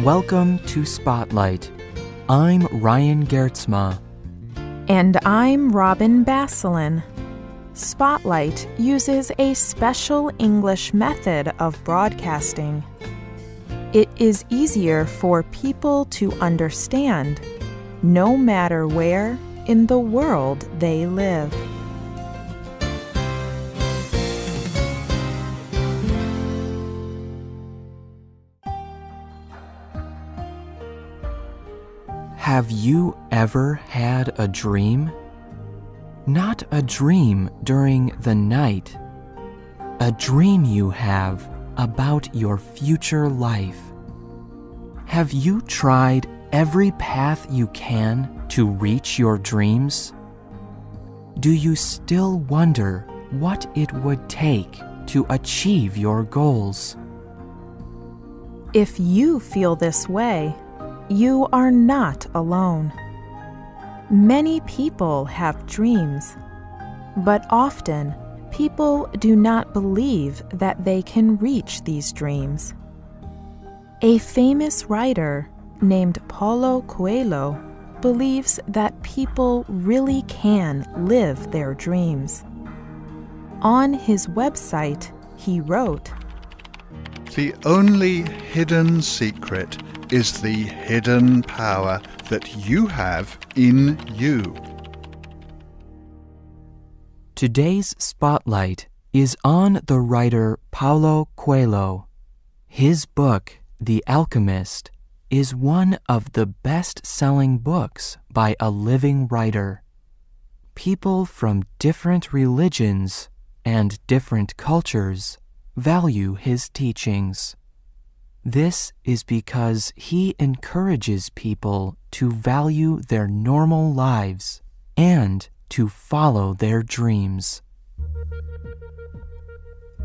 Welcome to Spotlight. I'm Ryan Gertzma. And I'm Robin Basselin. Spotlight uses a special English method of broadcasting. It is easier for people to understand, no matter where in the world they live. Have you ever had a dream? Not a dream during the night. A dream you have about your future life. Have you tried every path you can to reach your dreams? Do you still wonder what it would take to achieve your goals? If you feel this way, you are not alone. Many people have dreams, but often people do not believe that they can reach these dreams. A famous writer named Paulo Coelho believes that people really can live their dreams. On his website, he wrote, "The only hidden secret is the hidden power that you have in you." Today's spotlight is on the writer Paulo Coelho. His book, The Alchemist, is one of the best-selling books by a living writer. People from different religions and different cultures value his teachings. This is because he encourages people to value their normal lives and to follow their dreams.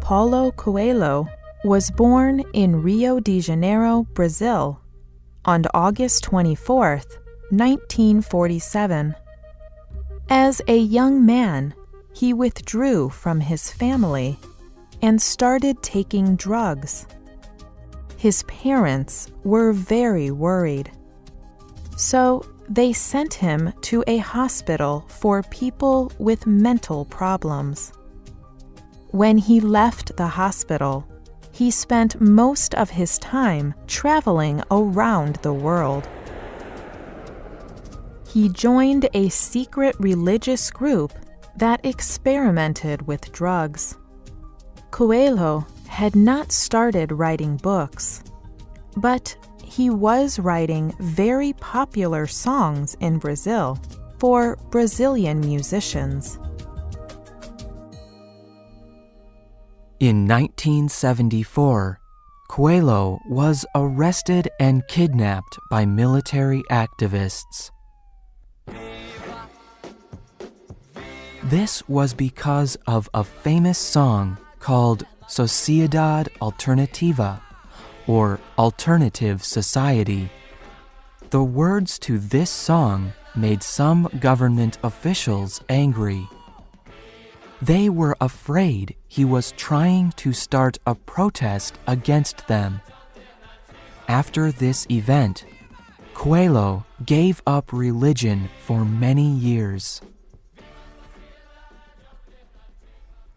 Paulo Coelho was born in Rio de Janeiro, Brazil, on August 24th, 1947. As a young man, he withdrew from his family and started taking drugs. His parents were very worried, so they sent him to a hospital for people with mental problems. When he left the hospital, he spent most of his time traveling around the world. He joined a secret religious group that experimented with drugs. Coelho had not started writing books, but he was writing very popular songs in Brazil for Brazilian musicians. In 1974, Coelho was arrested and kidnapped by military activists. This was because of a famous song called Sociedade Alternativa, or Alternative Society. The words to this song made some government officials angry. They were afraid he was trying to start a protest against them. After this event, Coelho gave up religion for many years.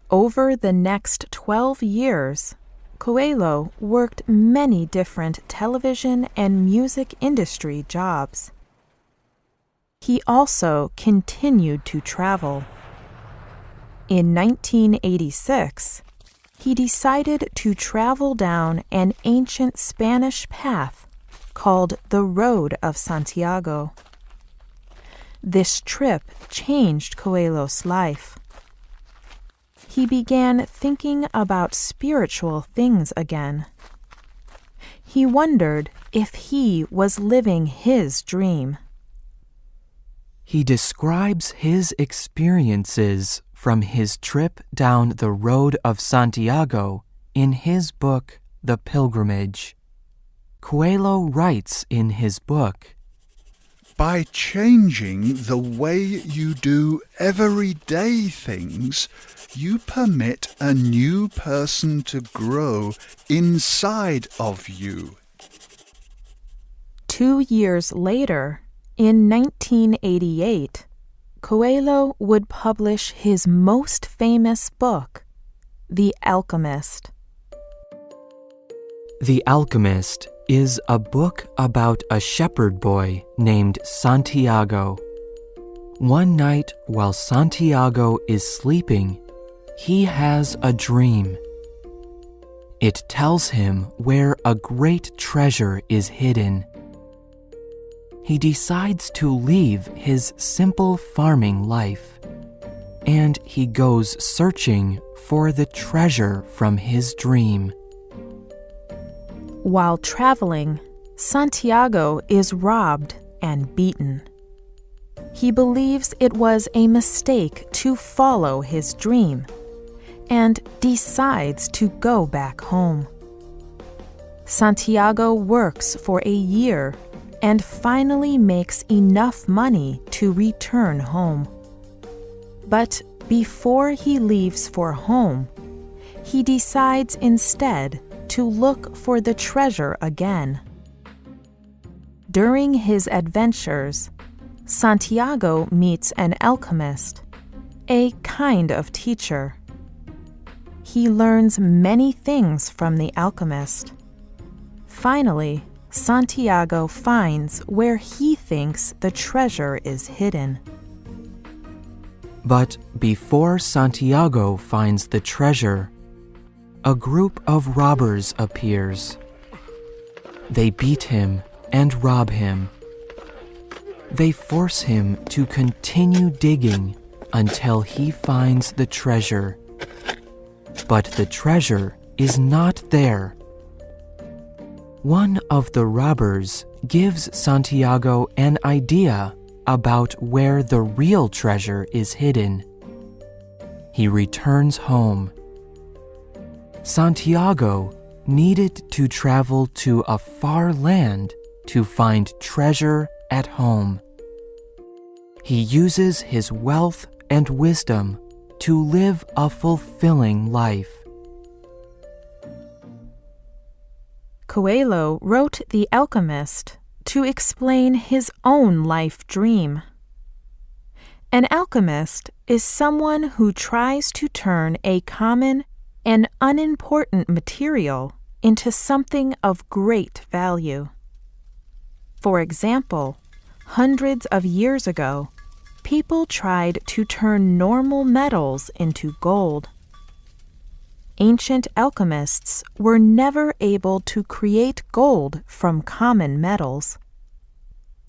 Over the next 12 years, Coelho worked many different television and music industry jobs. He also continued to travel. In 1986, he decided to travel down an ancient Spanish path called the Road of Santiago. This trip changed Coelho's life. He began thinking about spiritual things again. He wondered if he was living his dream. He describes his experiences from his trip down the Road of Santiago in his book, The Pilgrimage. Coelho writes in his book, By changing the way you do everyday things, you permit a new person to grow inside of you. 2 years later, in 1988, Coelho would publish his most famous book, The Alchemist. The Alchemist is a book about a shepherd boy named Santiago. One night while Santiago is sleeping, he has a dream. It tells him where a great treasure is hidden. He decides to leave his simple farming life, and he goes searching for the treasure from his dream. While traveling, Santiago is robbed and beaten. He believes it was a mistake to follow his dream and decides to go back home. Santiago works for a year and finally makes enough money to return home. But before he leaves for home, he decides instead to look for the treasure again. During his adventures, Santiago meets an alchemist, a kind of teacher. He learns many things from the alchemist. Finally, Santiago finds where he thinks the treasure is hidden. But before Santiago finds the treasure, a group of robbers appears. They beat him and rob him. They force him to continue digging until he finds the treasure. But the treasure is not there. One of the robbers gives Santiago an idea about where the real treasure is hidden. He returns home. Santiago needed to travel to a far land to find treasure at home. He uses his wealth and wisdom to live a fulfilling life. Coelho wrote The Alchemist to explain his own life dream. An alchemist is someone who tries to turn a common and unimportant material into something of great value. For example, hundreds of years ago, people tried to turn normal metals into gold. Ancient alchemists were never able to create gold from common metals.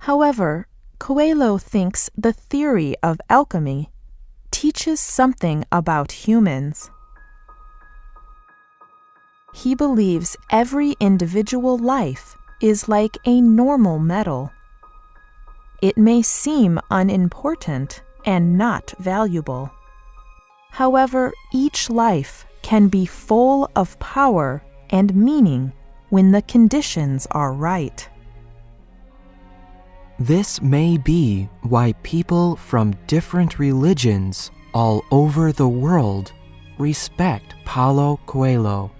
However, Coelho thinks the theory of alchemy teaches something about humans. He believes every individual life is like a normal metal. It may seem unimportant and not valuable. However, each life can be full of power and meaning when the conditions are right. This may be why people from different religions all over the world respect Paulo Coelho.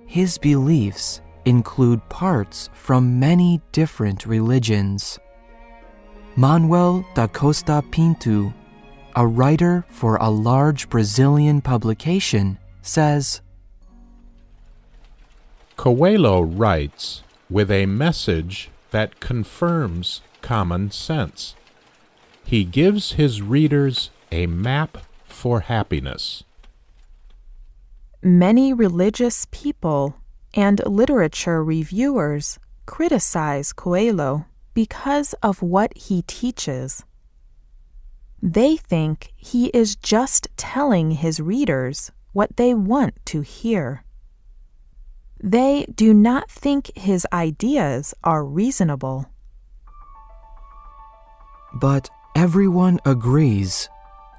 His beliefs include parts from many different religions. Manuel da Costa Pinto, a writer for a large Brazilian publication, says, Coelho writes with a message that confirms common sense. He gives his readers a map for happiness. Many religious people and literature reviewers criticize Coelho because of what he teaches. They think he is just telling his readers what they want to hear. They do not think his ideas are reasonable. But everyone agrees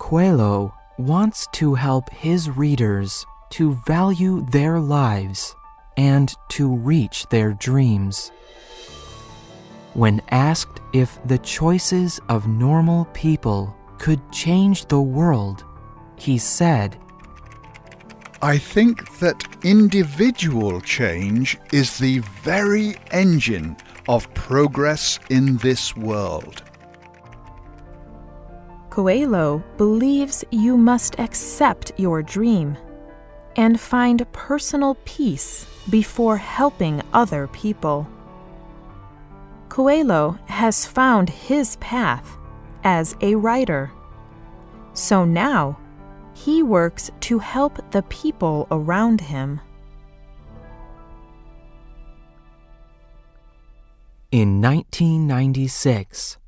Coelho wants to help his readers to value their lives and to reach their dreams. When asked if the choices of normal people could change the world, he said, I think that individual change is the very engine of progress in this world. Coelho believes you must accept your dream and find personal peace before helping other people. Coelho has found his path as a writer, so now he works to help the people around him. In 1996,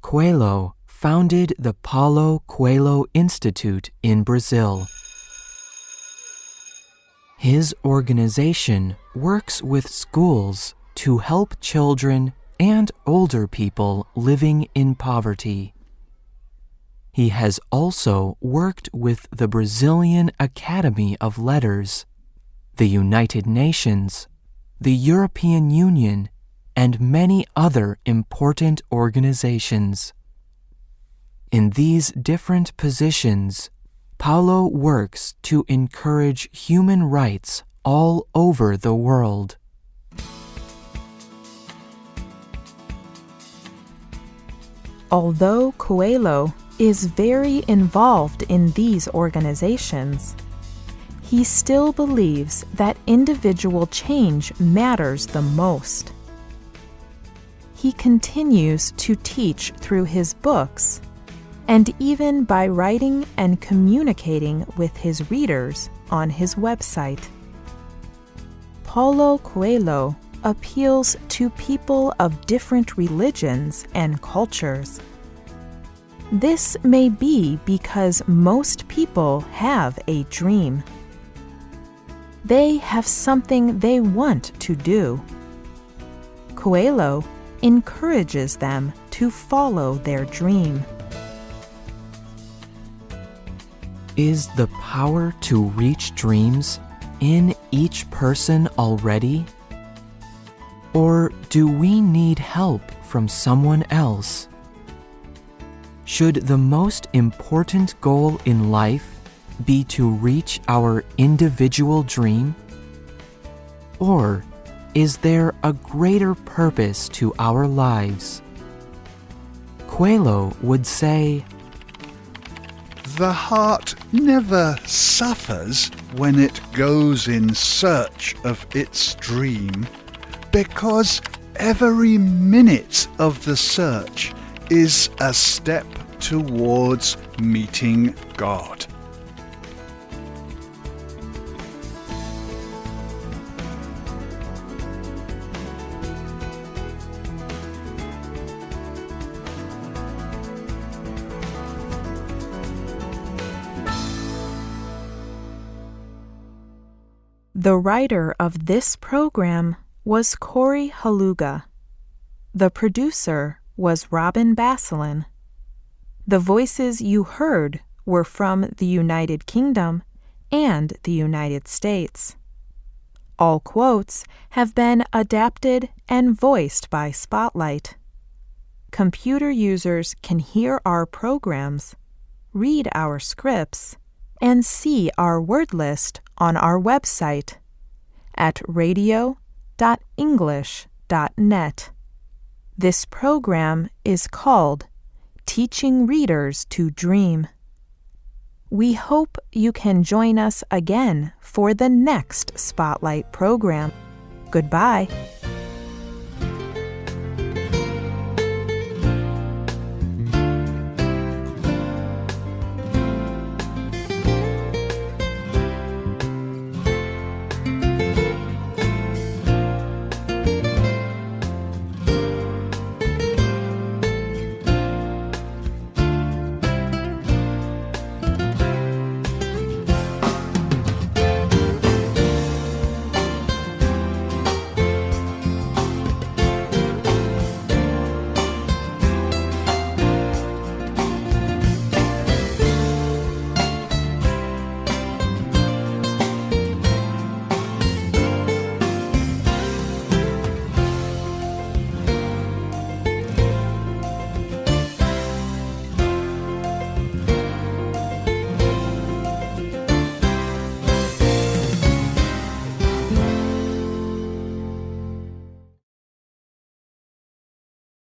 Coelho founded the Paulo Coelho Institute in Brazil. His organization works with schools to help children and older people living in poverty. He has also worked with the Brazilian Academy of Letters, the United Nations, the European Union, and many other important organizations. In these different positions, Paulo works to encourage human rights all over the world. Although Coelho is very involved in these organizations, he still believes that individual change matters the most. He continues to teach through his books and even by writing and communicating with his readers on his website. Paulo Coelho appeals to people of different religions and cultures. This may be because most people have a dream. They have something they want to do. Coelho encourages them to follow their dream. Is the power to reach dreams in each person already? Or do we need help from someone else? Should the most important goal in life be to reach our individual dream? Or is there a greater purpose to our lives? Coelho would say, The heart never suffers when it goes in search of its dream, because every minute of the search is a step towards meeting God. The writer of this program was Corey Haluga. The producer was Robin Basselin. The voices you heard were from the United Kingdom and the United States. All quotes have been adapted and voiced by Spotlight. Computer users can hear our programs, read our scripts, and see our word list on our website at radio.english.net. This program is called Teaching Readers to Dream. We hope you can join us again for the next Spotlight program. Goodbye.